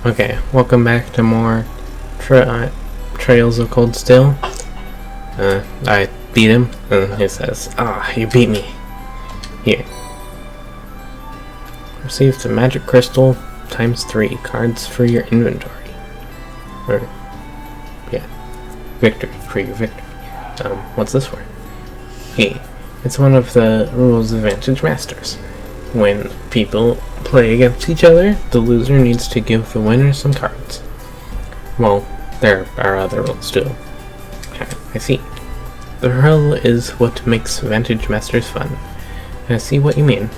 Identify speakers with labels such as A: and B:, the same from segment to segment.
A: Okay, welcome back to more Trails of Cold Steel. I beat him, and he says, you beat me. Here. Receive the magic crystal times 3 cards for your inventory. Victory, for your victory. What's this for? Hey, it's one of the rules of Vantage Masters. When people play against each other, the loser needs to give the winner some cards. Well, there are other rules too. I see. The rule is what makes Vantage Masters fun. I see what you mean.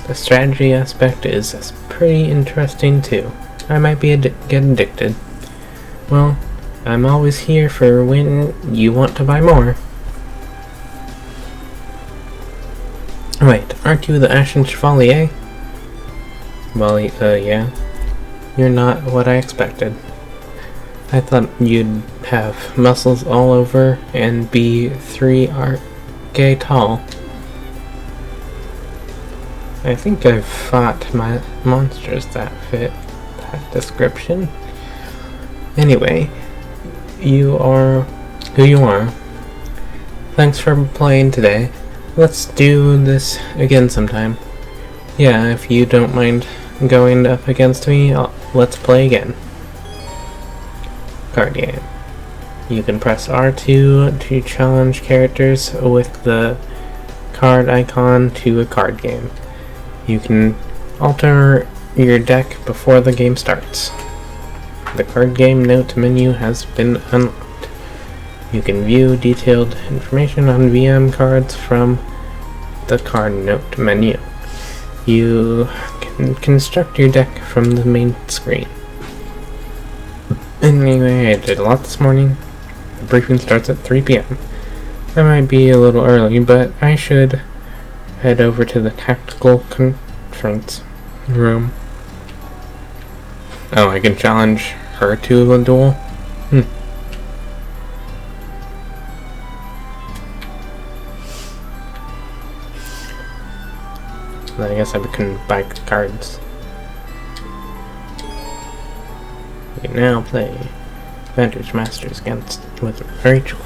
A: The strategy aspect is pretty interesting too. I might get addicted. Well, I'm always here for when you want to buy more. Wait, aren't you the Ashen Chevalier? Well, yeah. You're not what I expected. I thought you'd have muscles all over and be 3 arcade tall. I think I've fought my monsters that fit that description. Anyway, you are who you are. Thanks for playing today. Let's do this again sometime. Yeah, if you don't mind going up against me, let's play again. Card game. You can press R2 to challenge characters with the card icon to a card game. You can alter your deck before the game starts. The card game note menu has been unlocked. You can view detailed information on VM cards from the card note menu. You can construct your deck from the main screen. Anyway, I did a lot this morning. The briefing starts at 3 p.m. I might be a little early, but I should head over to the tactical conference room. Oh, I can challenge her to a duel? I guess I can buy cards. We can now play Vantage Masters with Rachel.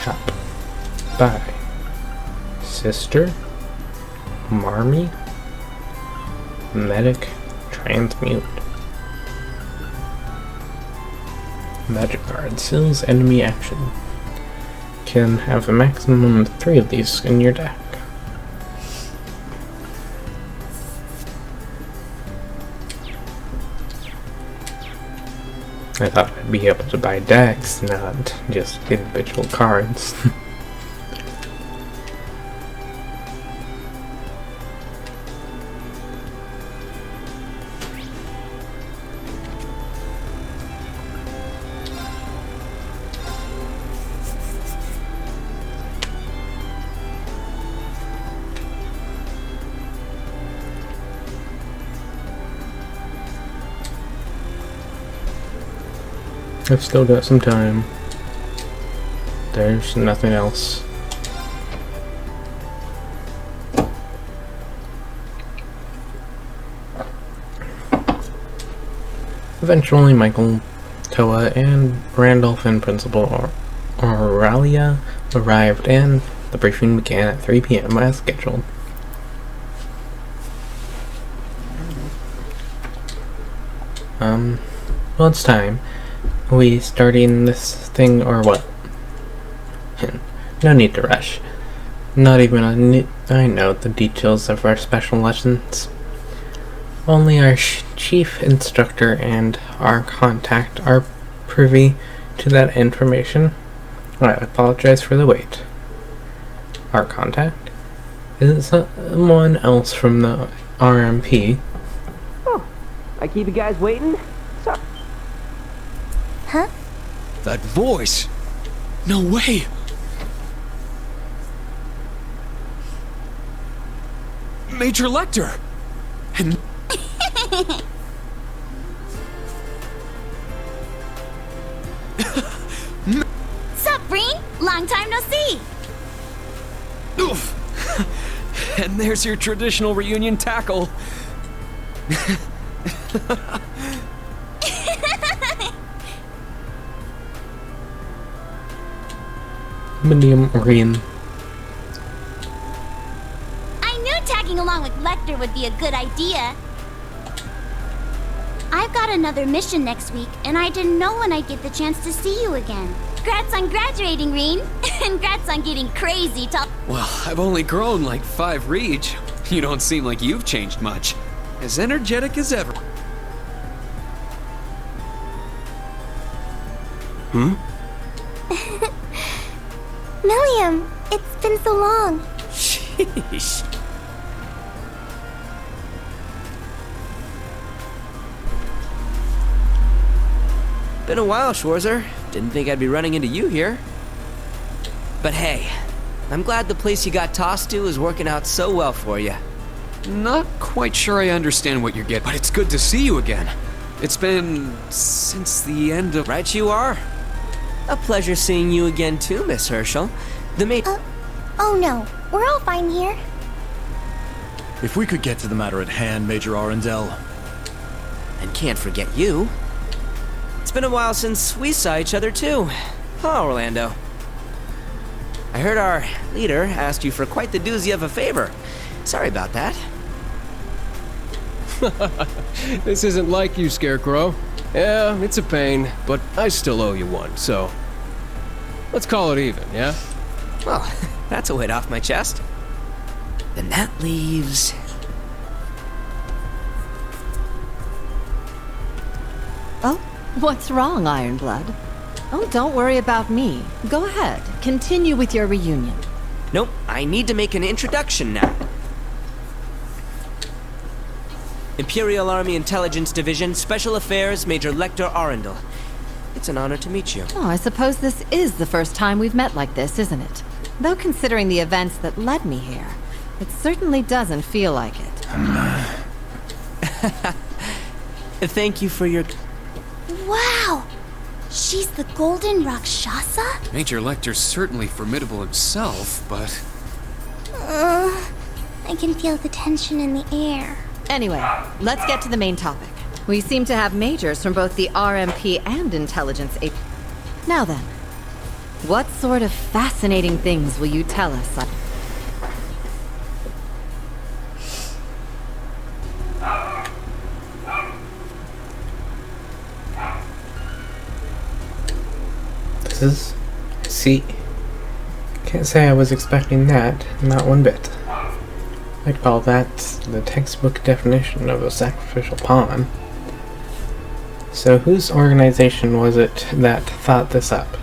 A: Shop. Buy. Sister. Marmy. Medic. Transmute. Magic card. Seals enemy action. Can have a maximum of 3 of these in your deck. I thought I'd be able to buy decks, not just individual cards. I've still got some time. There's nothing else. Eventually, Michael, Toa, and Randolph and Principal Aurelia arrived, and the briefing began at 3 p.m. as scheduled. Well, it's time. Are we starting this thing or what? No need to rush. Not even I know the details of our special lessons. Only our chief instructor and our contact are privy to that information. I apologize for the wait. Our contact? Is it someone else from the RMP?
B: Oh, I keep you guys waiting? Sorry.
C: Huh?
D: That voice! No way! Major Lecter! And...
C: Sup, Breen? Long time no see!
D: Oof! And there's your traditional reunion tackle.
A: Medium green.
C: I knew tagging along with Lecter would be a good idea. I've got another mission next week, and I didn't know when I'd get the chance to see you again. Congrats on graduating, Reen. And congrats on getting crazy tall.
D: Well, I've only grown like 5 reach. You don't seem like you've changed much. As energetic as ever.
C: Milliam, it's been so long.
B: Sheesh. Been a while, Schwarzer. Didn't think I'd be running into you here. But hey, I'm glad the place you got tossed to is working out so well for you.
D: Not quite sure I understand what you're getting, but it's good to see you again. It's been since the end of...
B: Right you are. A pleasure seeing you again too, Miss Herschel. The mate...
C: Oh no, we're all fine here.
E: If we could get to the matter at hand, Major Arundel.
B: And can't forget you. It's been a while since we saw each other too. Huh, Orlando? I heard our leader asked you for quite the doozy of a favor. Sorry about that.
F: This isn't like you, Scarecrow. Yeah, it's a pain, but I still owe you one, so... let's call it even, yeah?
B: Well, that's a weight off my chest. Then that leaves...
G: Oh, what's wrong, Ironblood? Oh, don't worry about me. Go ahead. Continue with your reunion.
B: Nope, I need to make an introduction now. Imperial Army Intelligence Division, Special Affairs, Major Lecter Arundel. It's an honor to meet you.
G: Oh, I suppose this is the first time we've met like this, isn't it? Though considering the events that led me here, it certainly doesn't feel like it.
B: Thank you for your...
C: Wow! She's the Golden Rakshasa?
D: Major Lecter's certainly formidable himself, but...
C: I can feel the tension in the air.
G: Anyway, let's get to the main topic. We seem to have majors from both the RMP and Intelligence A. Now then, what sort of fascinating things will you tell us?
A: See, can't say I was expecting that, not one bit. I'd call that the textbook definition of a sacrificial pawn. So whose organization was it that thought this up?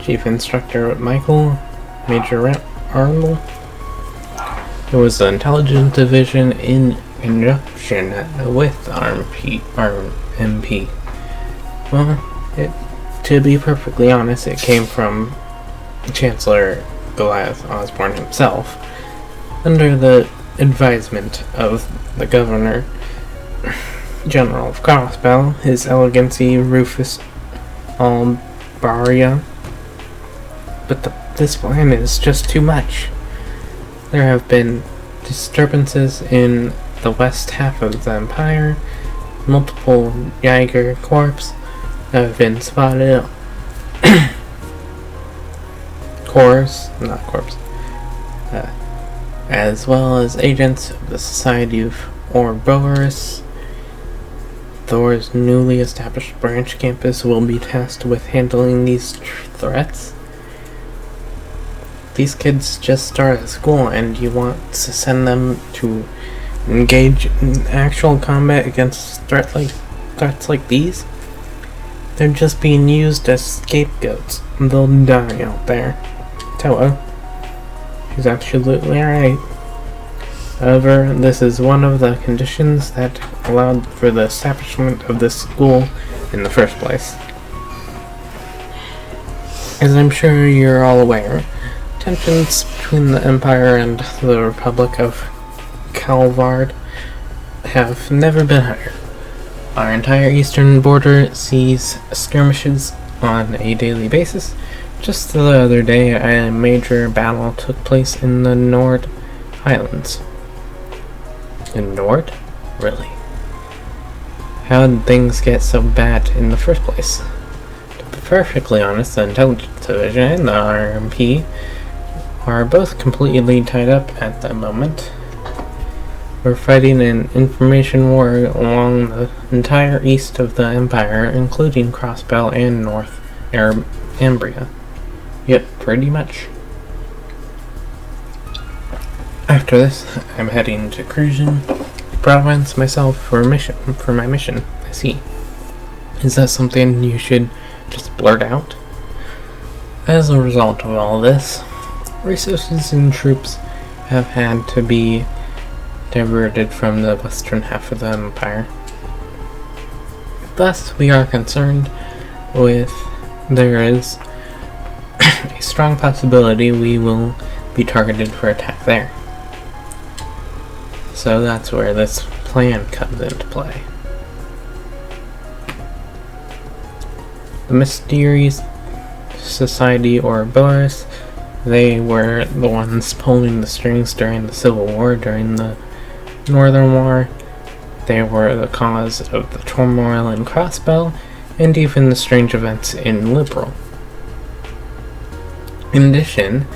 A: Chief Instructor Michael? Major Arnold? It was the Intelligence Division in conjunction with RMP. Well, to be perfectly honest, it came from Chancellor Goliath Osborne himself, under the advisement of the Governor General of Crossbell, His Elegancy Rufus Albaria. But this plan is just too much. There have been disturbances in the west half of the Empire. Multiple Jaeger corps have been spotted. As well as agents of the Society of Ouroboros. Thor's newly established branch campus will be tasked with handling these threats. These kids just started school, and you want to send them to engage in actual combat against threats like these? They're just being used as scapegoats. They'll die out there. Toa. She's absolutely right. However, this is one of the conditions that allowed for the establishment of this school in the first place. As I'm sure you're all aware, tensions between the Empire and the Republic of Calvard have never been higher. Our entire eastern border sees skirmishes on a daily basis. Just the other day, a major battle took place in the Nord Highlands. Ignored? Really? How did things get so bad in the first place? To be perfectly honest, the Intelligence Division and the RMP are both completely tied up at the moment. We're fighting an information war along the entire east of the Empire, including Crossbell and North Ambria. Yep, pretty much. After this, I'm heading to Crucian Province myself for my mission. I see. Is that something you should just blurt out? As a result of all this, resources and troops have had to be diverted from the western half of the Empire. Thus, we are concerned with there is a strong possibility we will be targeted for attack there. So that's where this plan comes into play. The Mysterious Society, or Boris, they were the ones pulling the strings during the Civil War, during the Northern War. They were the cause of the turmoil in Crossbell, and even the strange events in Liberal. In addition,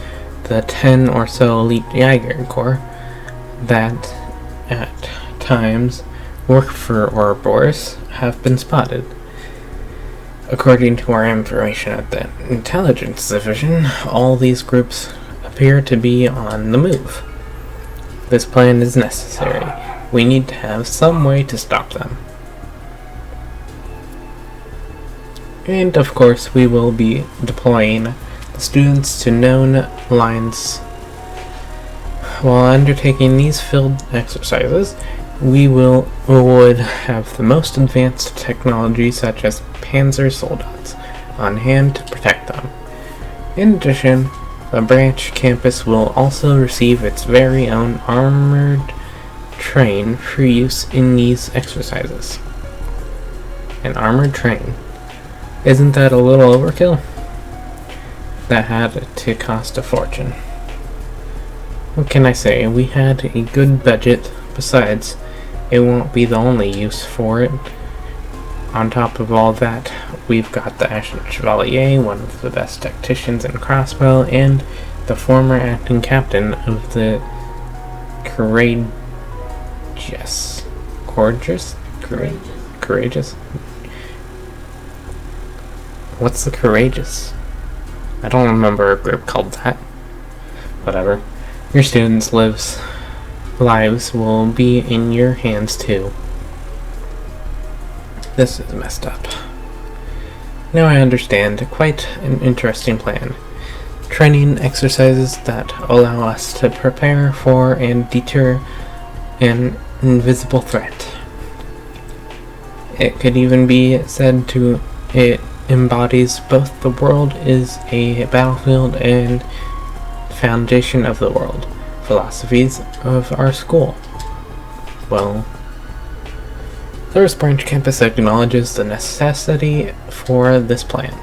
A: the 10 or so elite Jaeger Corps that at times work for Ouroboros have been spotted. According to our information at the Intelligence Division, all these groups appear to be on the move. This plan is necessary. We need to have some way to stop them. And of course, we will be deploying the students to known lines. While undertaking these field exercises, we would have the most advanced technology, such as Panzer Soldats, on hand to protect them. In addition, the branch campus will also receive its very own armored train for use in these exercises. An armored train? Isn't that a little overkill? That had to cost a fortune. What can I say? We had a good budget. Besides, it won't be the only use for it. On top of all that, we've got the Ashen Chevalier, one of the best tacticians in Crossbell, and the former acting captain of the Courageous. What's the Courageous? I don't remember a group called that. Whatever. Your students' lives will be in your hands too. This is messed up. Now I understand. Quite an interesting plan. Training exercises that allow us to prepare for and deter an invisible threat. It could even be said to it embodies both the world is a battlefield and foundation of the world, philosophies of our school. Well, Thirst Branch Campus acknowledges the necessity for this plan.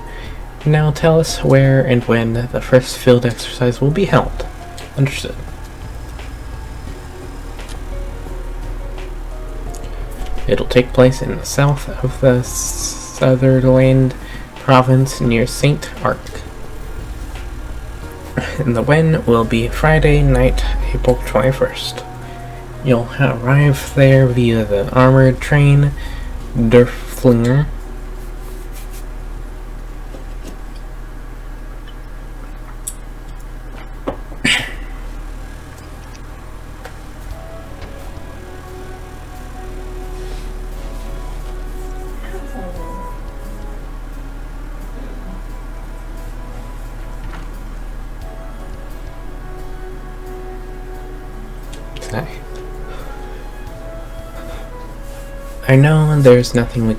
A: Now tell us where and when the first field exercise will be held. Understood. It'll take place in the south of the Sutherland province near St. Arc. And the when will be Friday night, April 21st. You'll arrive there via the armored train, Derflinger. I know there's nothing we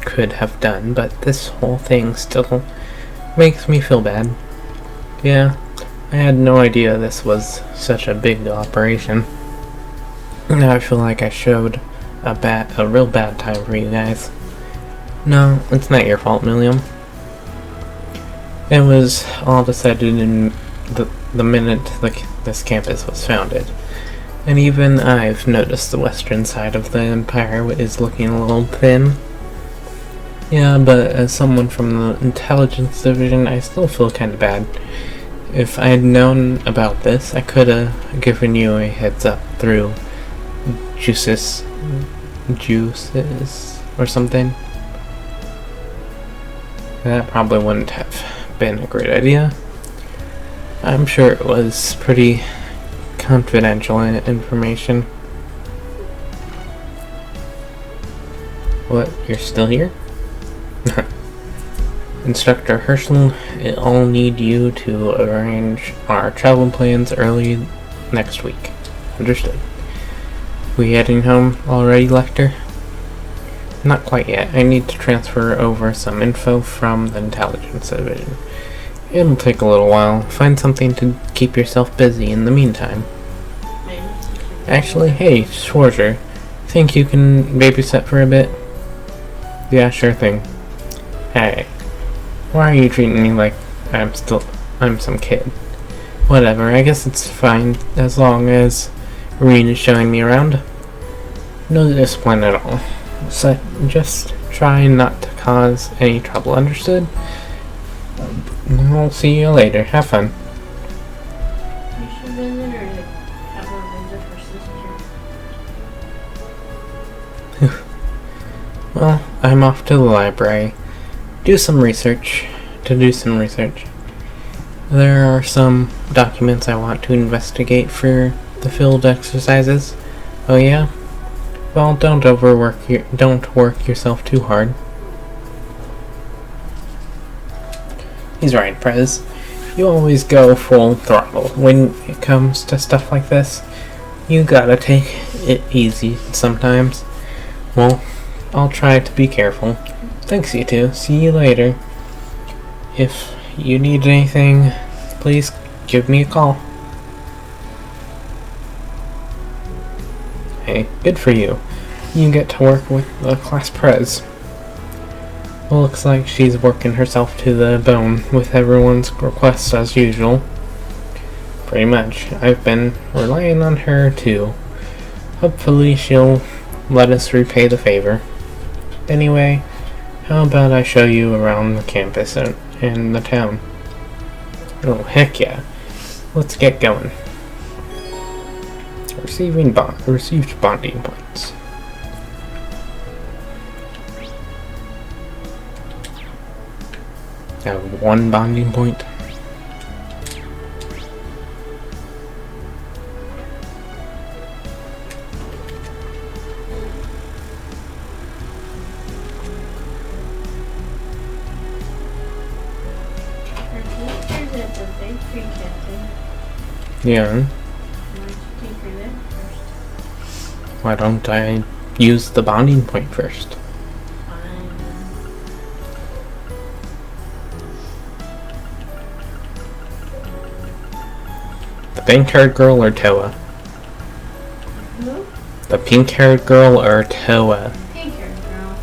A: could have done, but this whole thing still makes me feel bad. Yeah, I had no idea this was such a big operation. Now I feel like I showed a real bad time for you guys. No, it's not your fault, William. It was all decided in the minute this campus was founded. And even I've noticed the western side of the Empire is looking a little thin. Yeah, but as someone from the Intelligence Division, I still feel kind of bad. If I had known about this, I could have given you a heads up through juices or something. That probably wouldn't have been a great idea. I'm sure it was pretty confidential information. What, you're still here? Instructor Herschel, I'll need you to arrange our travel plans early next week. Understood. We heading home already, Lecter? Not quite yet. I need to transfer over some info from the Intelligence Division. It'll take a little while. Find something to keep yourself busy in the meantime. Actually, hey, Schwarzer, think you can babysit for a bit? Yeah, sure thing. Hey, why are you treating me like I'm some kid? Whatever, I guess it's fine as long as Reen is showing me around. No discipline at all. So just try not to cause any trouble, understood? I'll see you later. Have fun.
H: You should visit her to have her visit her sister.
A: Well, I'm off to the library. To do some research. There are some documents I want to investigate for the field exercises. Oh yeah? Well, don't work yourself too hard. He's right, Prez. You always go full throttle when it comes to stuff like this. You gotta take it easy sometimes. Well, I'll try to be careful. Thanks, you two. See you later. If you need anything, please give me a call. Hey, good for you. You get to work with the class prez. Well, looks like she's working herself to the bone with everyone's requests as usual. Pretty much. I've been relying on her too. Hopefully she'll let us repay the favor. Anyway, how about I show you around the campus and the town? Oh, heck yeah. Let's get going. Received bonding points. I have 1 bonding point.
H: Her sister's at the bakery cafe.
A: Yeah.
H: Why don't you take her there first?
A: Why don't I use the bonding point first?
H: Fine.
A: The pink-haired girl or Toa?
H: Who?
A: The pink-haired girl or Toa?
H: Pink-haired girl.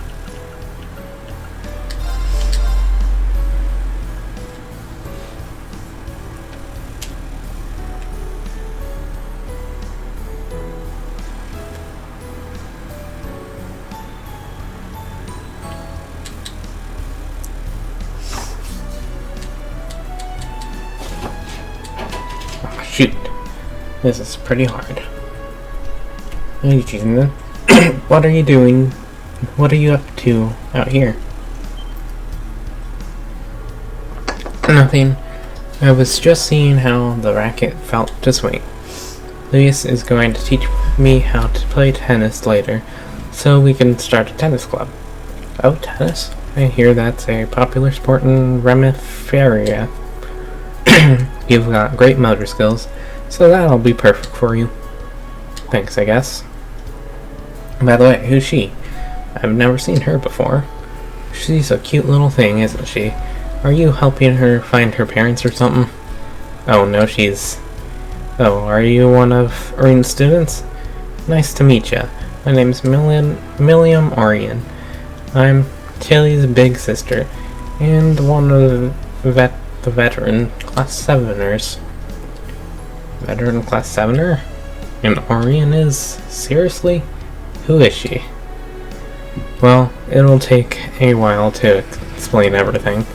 A: Oh, shoot. This is pretty hard. Are you cheating then? What are you doing? What are you up to out here? Nothing. I was just seeing how the racket felt to swing. Luis is going to teach me how to play tennis later, so we can start a tennis club. Oh, tennis? I hear that's a popular sport in Remiferia. You've got great motor skills, so that'll be perfect for you. Thanks, I guess. By the way, who's she? I've never seen her before. She's a cute little thing, isn't she? Are you helping her find her parents or something? Oh, no, she's... Oh, are you one of Orien's students? Nice to meet ya. My name's Milliam Orion. I'm Tilly's big sister, and one of the veteran class 7ers. Veteran class 7er? And Orion is? Seriously? Who is she? Well, it'll take a while to explain everything.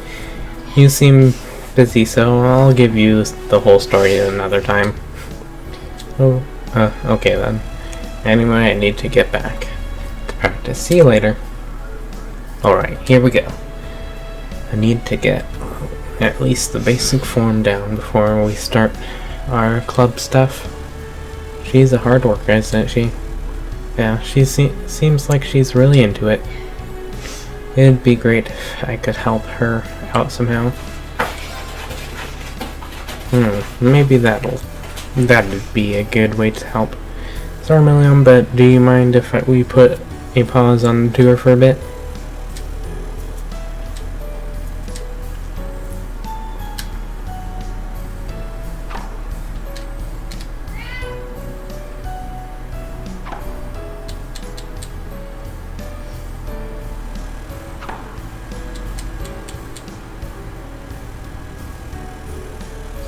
A: You seem busy, so I'll give you the whole story another time. Oh, okay then. Anyway, I need to get back to practice. See you later. Alright, here we go. I need to get at least the basic form down before we start our club stuff. She's a hard worker, isn't she? Yeah, she seems like she's really into it. It'd be great if I could help her out somehow. Maybe that'd be a good way to help. Sorry, Milliam, but do you mind if we put a pause on the tour for a bit?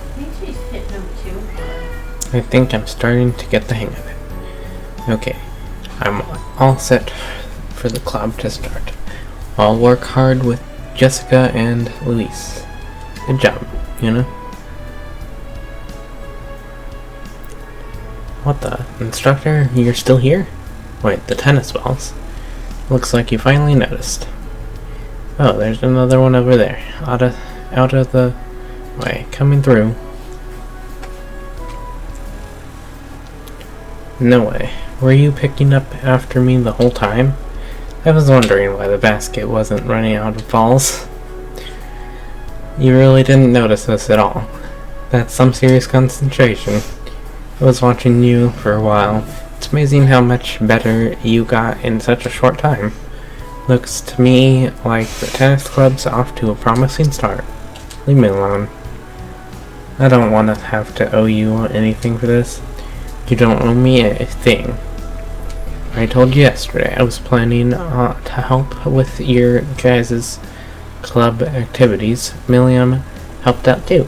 H: I think she's hitting them too hard.
A: I think I'm starting to get the hang of it. Okay, I'm all set for the club to start. I'll work hard with Jessica and Luis. Good job, you know? What the? Instructor, you're still here? Wait, the tennis balls? Looks like you finally noticed. Oh, there's another one over there. Out of the way. Coming through. No way. Were you picking up after me the whole time? I was wondering why the basket wasn't running out of balls. You really didn't notice us at all. That's some serious concentration. I was watching you for a while. It's amazing how much better you got in such a short time. Looks to me like the tennis club's off to a promising start. Leave me alone. I don't want to have to owe you anything for this. You don't owe me a thing. I told you yesterday I was planning to help with your guys' club activities. Milliam helped out too.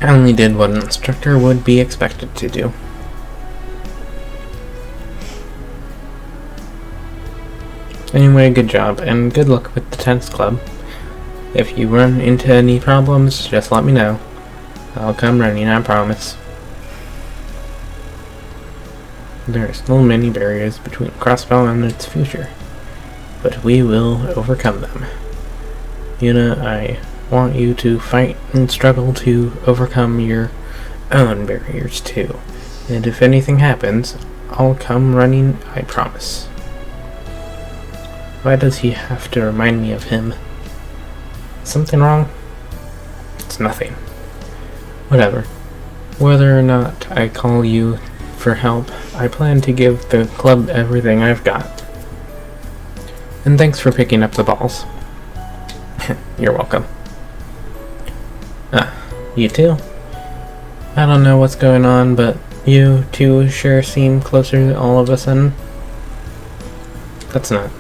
A: I only did what an instructor would be expected to do. Anyway, good job, and good luck with the tennis club. If you run into any problems, just let me know. I'll come running, I promise. There are still many barriers between Crossbow and its future, but we will overcome them. Yuna, I want you to fight and struggle to overcome your own barriers too. And if anything happens, I'll come running, I promise. Why does he have to remind me of him? Something wrong? It's nothing. Whatever. Whether or not I call you for help, I plan to give the club everything I've got. And thanks for picking up the balls. You're welcome. You too? I don't know what's going on, but you two sure seem closer all of a sudden. That's not.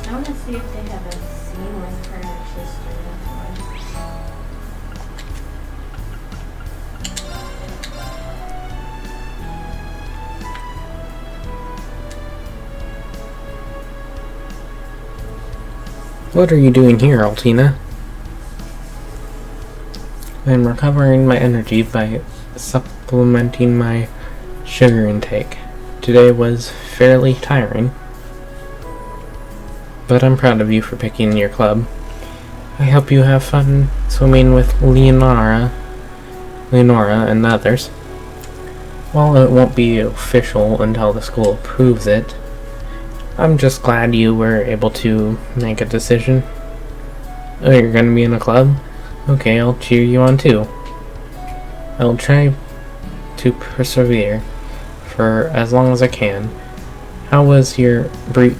H: I want to see if they have a scene with her and her sister. That's why.
A: What are you doing here, Altina? I'm recovering my energy by supplementing my sugar intake. Today was fairly tiring, but I'm proud of you for picking your club. I hope you have fun swimming with Leonora and the others. While it won't be official until the school approves it, I'm just glad you were able to make a decision. Oh, you're gonna be in a club? Okay, I'll cheer you on too. I'll try to persevere for as long as I can. How was your brief...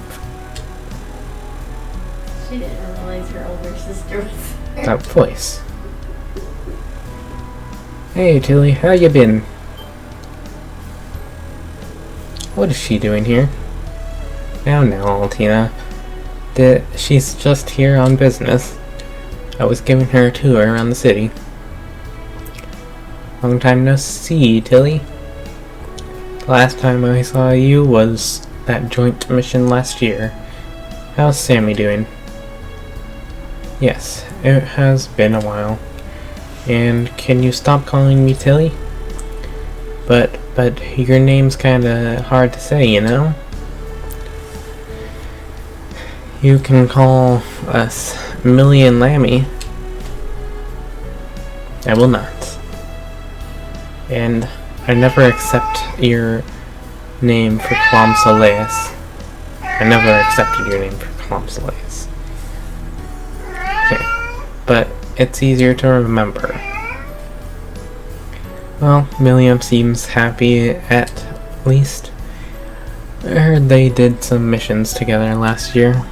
H: She didn't realize her older sister was there.
A: that voice? Hey, Tilly, how you been? What is she doing here? Now, Altina. She's just here on business. I was giving her a tour around the city. Long time no see, Tilly. The last time I saw you was that joint mission last year. How's Sammy doing? Yes, it has been a while. And can you stop calling me Tilly? But your name's kinda hard to say, you know? You can call us Millie and Lammy. I will not. And I never accept your name for Clom Soleus. I never accepted your name for Clom Soleus. Okay, but it's easier to remember. Well, Milliam seems happy at least. I heard they did some missions together last year.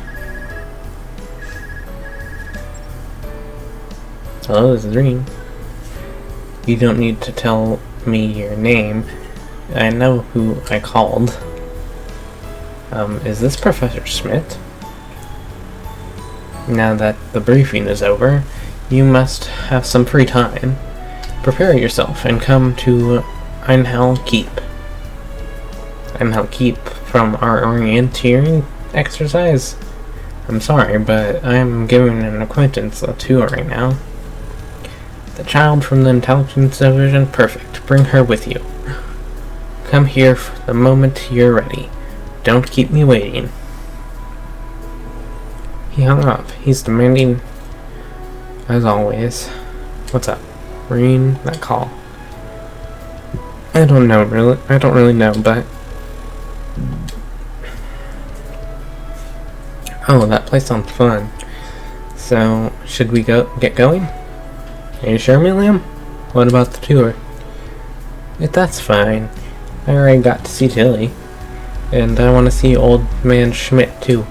A: Hello, this is Reen. You don't need to tell me your name. I know who I called. Is this Professor Schmidt? Now that the briefing is over, you must have some free time. Prepare yourself and come to Einhell Keep. Einhell Keep from our orienteering exercise? I'm sorry, but I'm giving an acquaintance a tour right now. The child from the intelligence division? Perfect. Bring her with you. Come here for the moment you're ready. Don't keep me waiting. He hung up. He's demanding, as always. What's up? Reen, that call. I don't really know, but... Oh, that place sounds fun. So, should we get going? Are you sure, Milliam? What about the tour? That's fine. I already got to see Tilly. And I want to see old man Schmidt, too.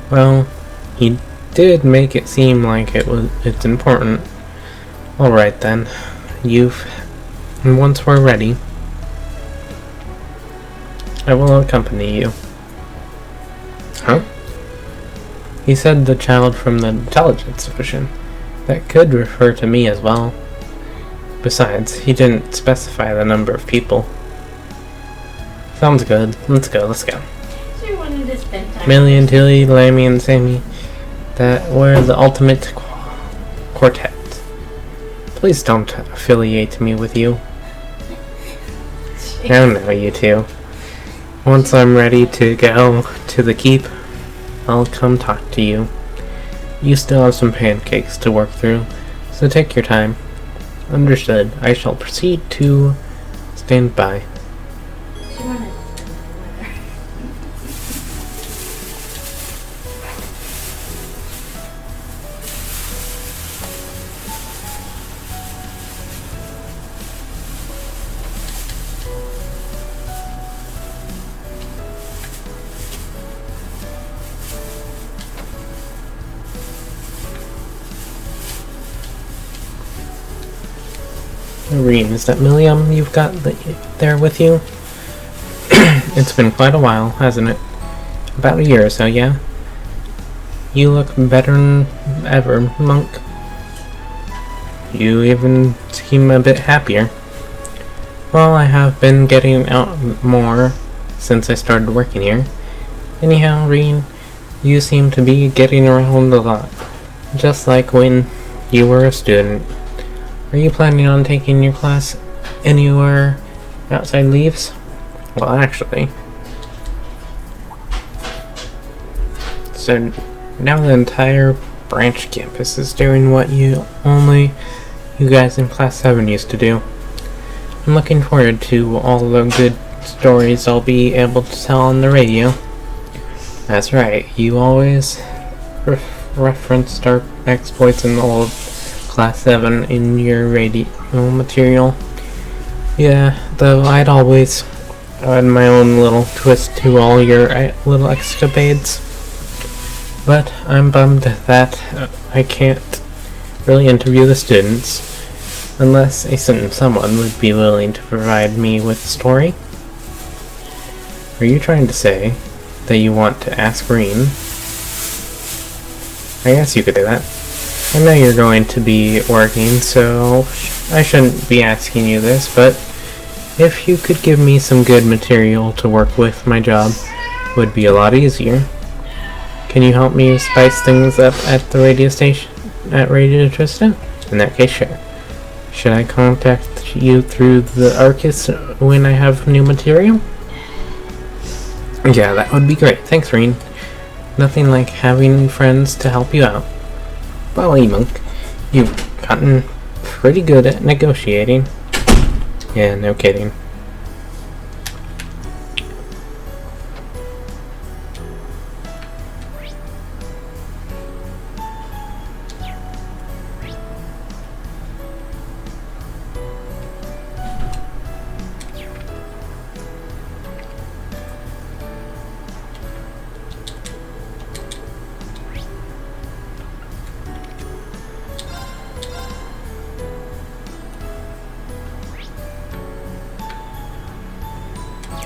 A: Well, he did make it seem like it's important. Alright then. Once we're ready, I will accompany you. Huh? He said the child from the intelligence division. That could refer to me as well. Besides, he didn't specify the number of people. Sounds good. Let's go.
H: So you wanted to spend time.
A: Millie and Tilly, Lammy and Sammy. That were the ultimate quartet. Please don't affiliate me with you. I don't know you two. Once I'm ready to go to the keep, I'll come talk to you. You still have some pancakes to work through, so take your time. Understood. I shall proceed to stand by.
H: She wanted to spend time with her.
A: Reen, is that Milliam you've got there with you? It's been quite a while, hasn't it? About a year or so, yeah? You look better than ever, Monk. You even seem a bit happier. Well, I have been getting out more since I started working here. Anyhow, Reen, you seem to be getting around a lot. Just like when you were a student. Are you planning on taking your class anywhere outside leaves? Well, actually. So now the entire branch campus is doing what only you guys in class 7 used to do. I'm looking forward to all the good stories I'll be able to tell on the radio. That's right, you always referenced our exploits in the old Class 7 in your radio material. Yeah, though I'd always add my own little twist to all your little escapades. But I'm bummed that I can't really interview the students unless a certain someone would be willing to provide me with a story. Are you trying to say that you want to ask Reen? I guess you could do that. I know you're going to be working, so I shouldn't be asking you this, but if you could give me some good material to work with, my job would be a lot easier. Can you help me spice things up at the radio station, at Radio Tristan? In that case, sure. Should I contact you through the Arcus when I have new material? Yeah, that would be great. Thanks, Reen. Nothing like having friends to help you out. Well, E-Monk, you've gotten pretty good at negotiating. Yeah, no kidding.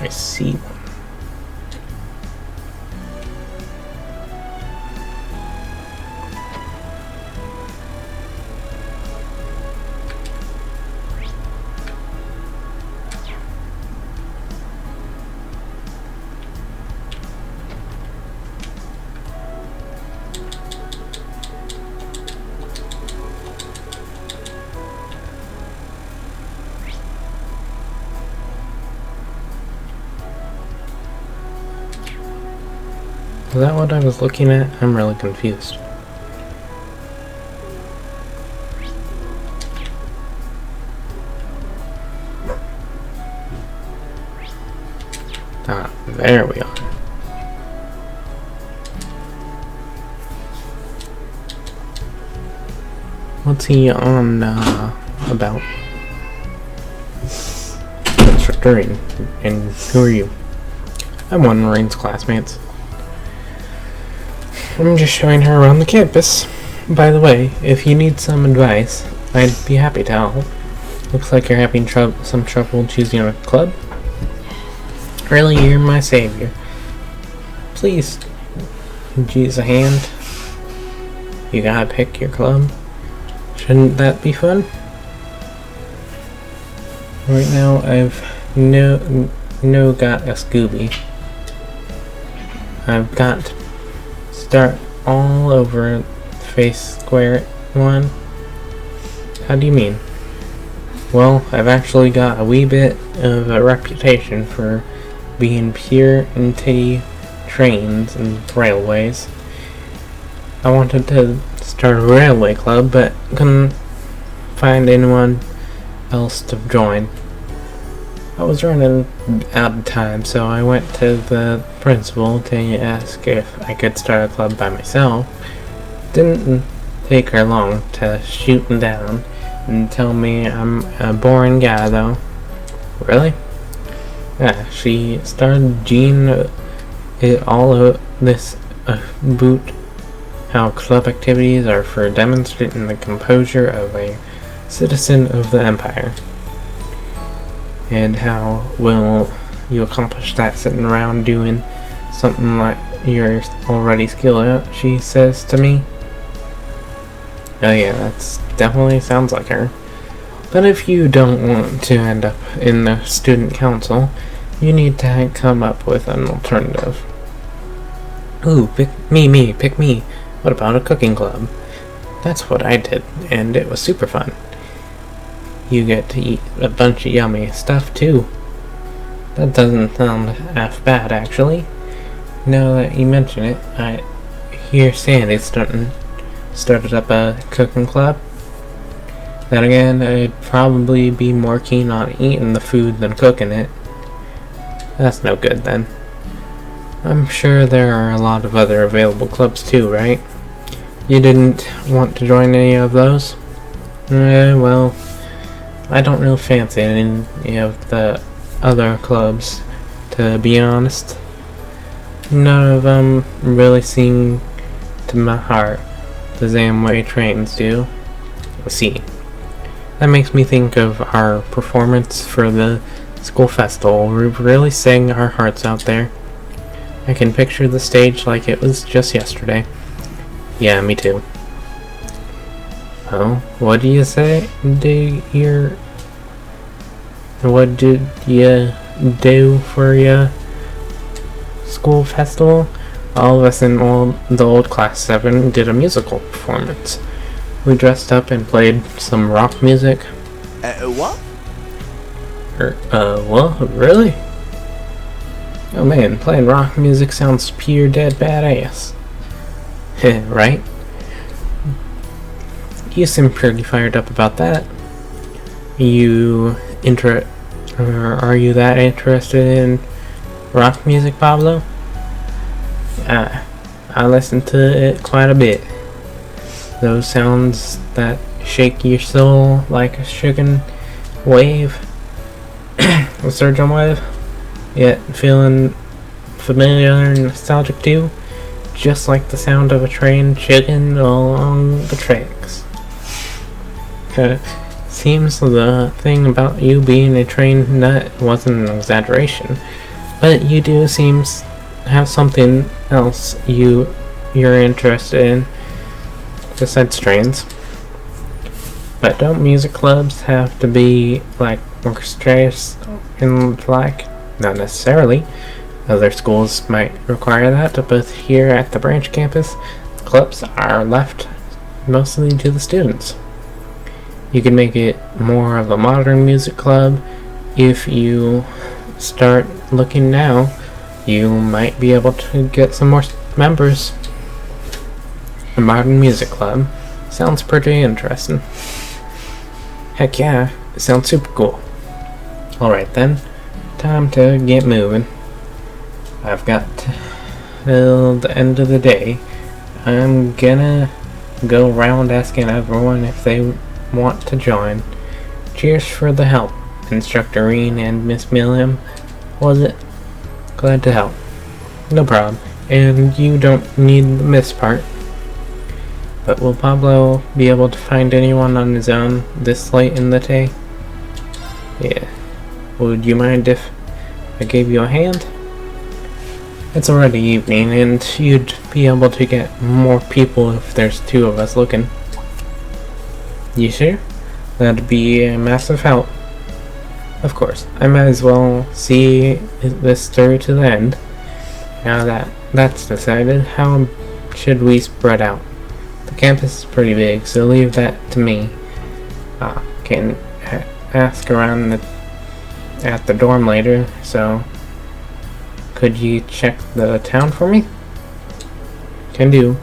A: I see one. Is that what I was looking at? I'm really confused. Ah, there we are. What's he on about? That's Reen. And who are you? I'm one of Reen's classmates. I'm just showing her around the campus. By the way, if you need some advice, I'd be happy to help. Looks like you're having some trouble choosing a club. Really, you're my savior. Please, use a hand. You gotta pick your club. Shouldn't that be fun? Right now, I've no got a Scooby. I've got start all over face square one. How do you mean? Well, I've actually got a wee bit of a reputation for being pure into trains and railways. I wanted to start a railway club, but couldn't find anyone else to join. I was running out of time, so I went to the principal to ask if I could start a club by myself. Didn't take her long to shoot him down and tell me I'm a boring guy, though. Really? Yeah, she started Jean it all of this boot how club activities are for demonstrating the composure of a citizen of the Empire. And how will you accomplish that sitting around doing something like you're already skilled at, she says to me. Oh yeah, that's definitely sounds like her. But if you don't want to end up in the student council, you need to come up with an alternative. Ooh, pick me. What about a cooking club? That's what I did, and it was super fun. You get to eat a bunch of yummy stuff, too. That doesn't sound half bad, actually. Now that you mention it, I hear Sandy's started up a cooking club. Then again, I'd probably be more keen on eating the food than cooking it. That's no good, then. I'm sure there are a lot of other available clubs, too, right? You didn't want to join any of those? Well, I don't really fancy any of the other clubs, to be honest. None of them really seem to my heart the Zamway trains do. See, that makes me think of our performance for the school festival. We really sang our hearts out there. I can picture the stage like it was just yesterday. Yeah, me too. Oh, what do you say? What did you do for your school festival? All of us in the old class 7 did a musical performance. We dressed up and played some rock music.
B: What?
A: Well, really? Oh man, playing rock music sounds pure dead badass. Right? You seem pretty fired up about that. Are you that interested in rock music, Pablo? I listen to it quite a bit. Those sounds that shake your soul like a shaken wave, a surging wave, yet feeling familiar and nostalgic too, just like the sound of a train chugging along the tracks. Seems the thing about you being a train nut wasn't an exaggeration, but you do have something else you're interested in besides trains. But don't music clubs have to be like orchestras and like? Not necessarily. Other schools might require that, but here at the branch campus, clubs are left mostly to the students. You can make it more of a modern music club. If you start looking now, you might be able to get some more members. A modern music club sounds pretty interesting. Heck yeah, it sounds super cool. Alright then, time to get moving. I've got till the end of the day. I'm gonna go around asking everyone if they want to join. Cheers for the help, Instructor Reen and Miss Milham. Was it? Glad to help. No problem. And you don't need the miss part. But will Pablo be able to find anyone on his own this late in the day? Yeah. Would you mind if I gave you a hand? It's already evening, and you'd be able to get more people if there's 2 of us looking. You sure? That'd be a massive help. Of course, I might as well see this through to the end. Now that that's decided, how should we spread out? The campus is pretty big, so leave that to me. Can ask around at the dorm later, so could you check the town for me? Can do.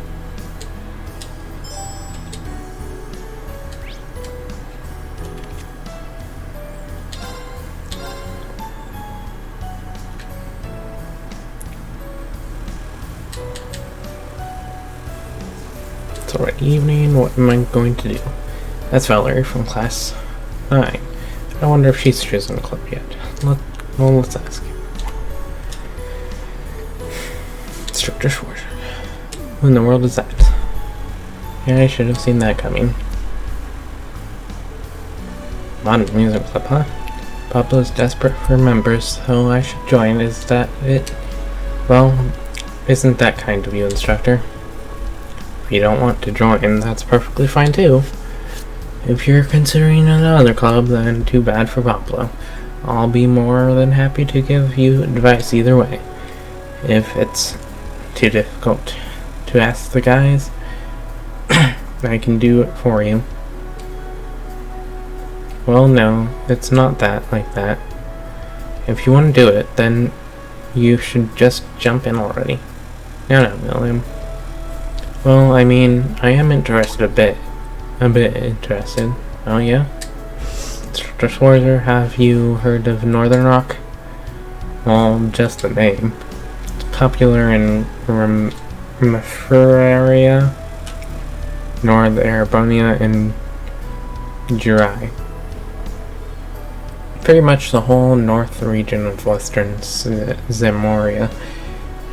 A: It's already evening. What am I going to do? That's Valerie from class 9. I wonder if she's chosen the club yet. Let's ask. Instructor Schwartz. Who in the world is that? Yeah, I should have seen that coming. Modern music club, huh? Pablo's desperate for members, so I should join. Is that it? Well, isn't that kind of you, Instructor? If you don't want to join, that's perfectly fine too. If you're considering another club, then too bad for Pablo. I'll be more than happy to give you advice either way. If it's too difficult to ask the guys, I can do it for you. Well, no, it's not like that. If you want to do it, then you should just jump in already. No, William. Well, I mean, I am interested a bit interested. Oh yeah? Mr. Schwarzer, have you heard of Northern Rock? Well, just the name. It's popular in Mafuraria, North Arabonia, and Jurai. Pretty much the whole north region of western Zamoria.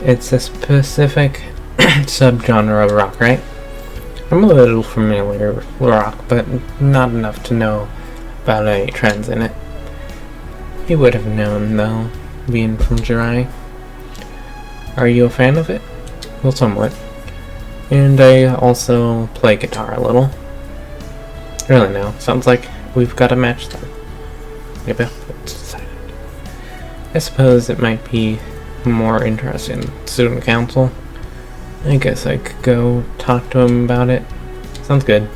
A: It's a specific subgenre of rock, right? I'm a little familiar with rock, but not enough to know about any trends in it. You would have known, though, being from Jurai. Are you a fan of it? Well, somewhat. And I also play guitar a little. Really now, sounds like we've got a match then. Maybe it's decided. I suppose it might be more interesting in student council. I guess I could go talk to him about it. Sounds good.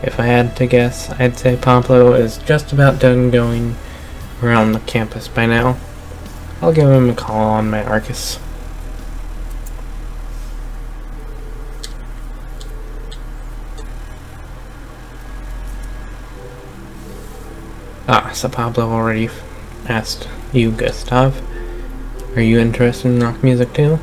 A: If I had to guess, I'd say Pablo is just about done going around the campus by now. I'll give him a call on my Arcus. Ah, so Pablo already asked you, Gustav. Are you interested in rock music too?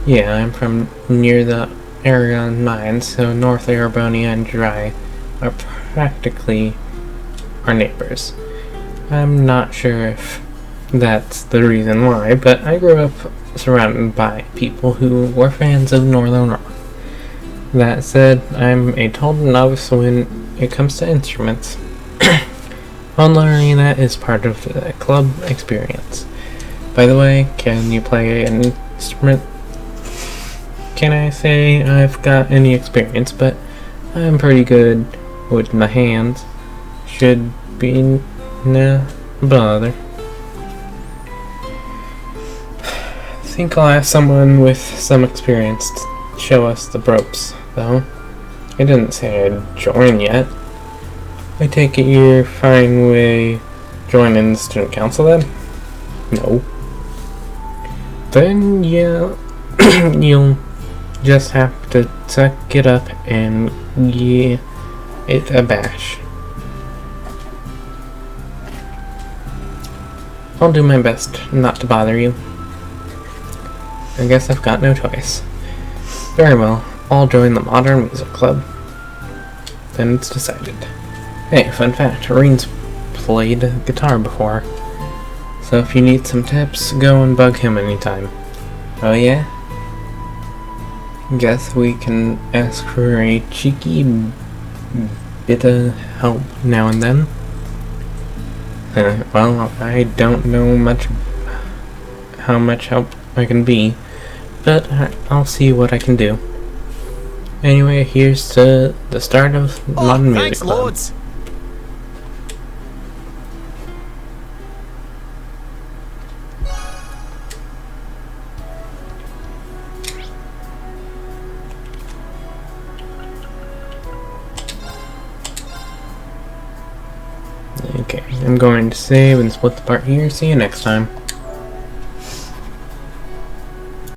A: Yeah, I'm from near the Aragon mines, so North Arabonia and Dry are practically our neighbors. I'm not sure if that's the reason why, but I grew up surrounded by people who were fans of Northern Rock. That said, I'm a total novice when it comes to instruments. On learning that is part of the club experience. By the way, can you play an instrument? Can I say I've got any experience, but I'm pretty good with my hands. Should be no bother. Think I'll ask someone with some experience to show us the ropes, though. I didn't say I'd join yet. I take it you're fine with joining the student council then? No. Then yeah, you'll just have to suck it up and give it a bash. I'll do my best not to bother you. I guess I've got no choice. Very well, I'll join the Modern Music Club. Then it's decided. Hey, fun fact, Reen's played guitar before. So if you need some tips, go and bug him anytime. Oh yeah? Guess we can ask for a cheeky bit of help now and then. Well, I don't know how much help I can be, but I'll see what I can do. Anyway, here's to the start of Modern Music Club.
B: Lords.
A: Okay, I'm going to save and split the part here. See you next time.